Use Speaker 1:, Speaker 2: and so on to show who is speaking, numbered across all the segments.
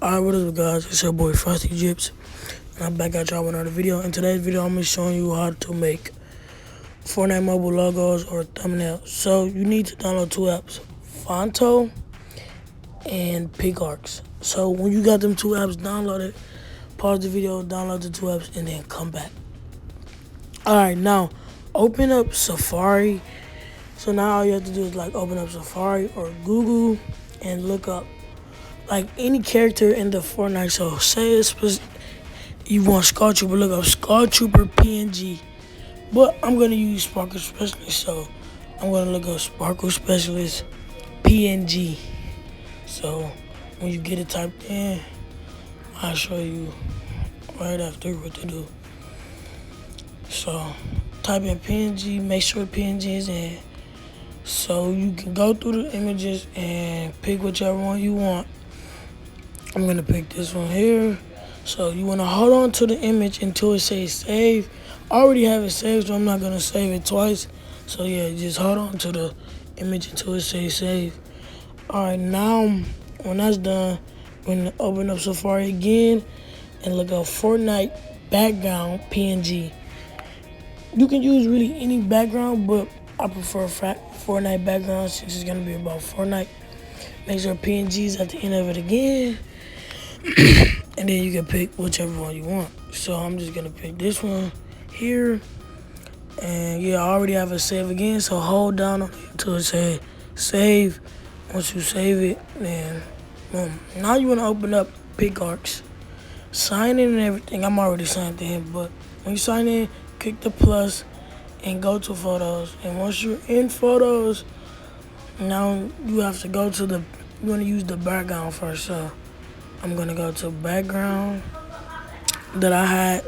Speaker 1: Alright, what is up, guys? It's your boy Frostydripz, and I'm back at y'all with another video. In today's video, I'm going to be showing you how to make Fortnite mobile logos or thumbnails. So you need to download two apps, Fonto and PicArcs. So when you got them two apps downloaded, pause the video, download the two apps, and then come back. Alright, now open up Safari. So now all you have to do is open up Safari or Google and look up any character in the Fortnite. So say you want Skull Trooper, look up Skull Trooper PNG. But I'm gonna use Sparkle Specialist, so I'm gonna look up Sparkle Specialist PNG. So when you get it typed in, I'll show you right after what to do. So type in PNG, make sure PNG is in. So you can go through the images and pick whichever one you want. I'm gonna pick this one here. So you wanna hold on to the image until it says save. I already have it saved, so I'm not gonna save it twice. So yeah, just hold on to the image until it says save. Alright, now when that's done, we're gonna open up Safari again and look up Fortnite background PNG. You can use really any background, but I prefer Fortnite background since it's gonna be about Fortnite. Make sure PNG is at the end of it again. And then you can pick whichever one you want. So I'm just gonna pick this one here. And yeah, I already have it saved again, so hold down on it until it says save. Once you save it, then boom. Now you wanna open up PicArcs. Sign in and everything. I'm already signed in, but when you sign in, click the plus and go to photos. And once you're in photos, now you have to go to you wanna use the background first. So I'm gonna go to background that I had.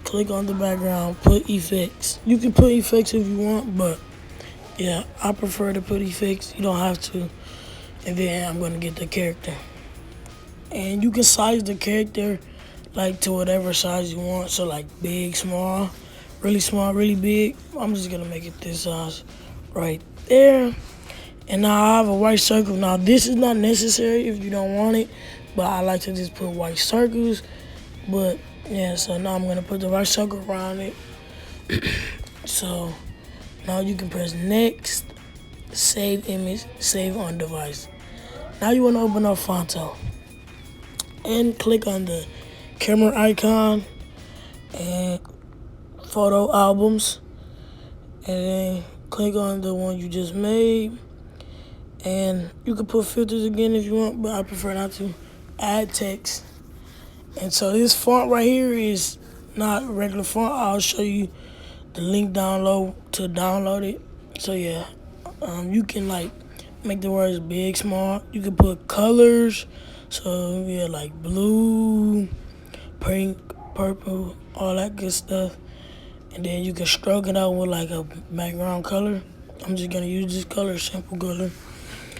Speaker 1: Click on the background, put effects. You can put effects if you want, but yeah, I prefer to put effects. You don't have to. And then I'm gonna get the character. And you can size the character to whatever size you want. So big, small, really big. I'm just gonna make it this size right there. And now I have a white circle. Now this is not necessary if you don't want it, but I like to just put white circles. But yeah, so now I'm gonna put the white circle around it. So now you can press next, save image, save on device. Now you wanna open up Fonto and click on the camera icon and photo albums, and then click on the one you just made. And you can put filters again if you want, but I prefer not to. Add text. And so this font right here is not regular font. I'll show you the link download to download it. So yeah, you can make the words big, small. You can put colors. So yeah, blue, pink, purple, all that good stuff. And then you can stroke it out with a background color. I'm just gonna use this color, simple color.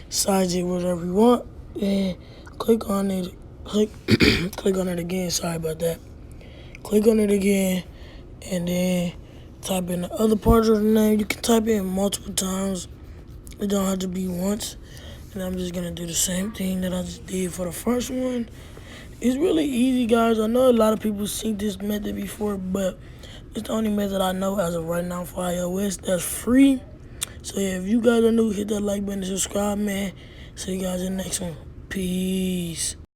Speaker 1: Size it whatever you want, and click on it. Click on it again. Sorry about that. Click on it again, and then type in the other part of the name. You can type in multiple times. It don't have to be once. And I'm just gonna do the same thing that I just did for the first one. It's really easy, guys. I know a lot of people seen this method before, but it's the only method I know as of right now for iOS that's free. So yeah, if you guys are new, hit that like button and subscribe, man. See you guys in the next one. Peace.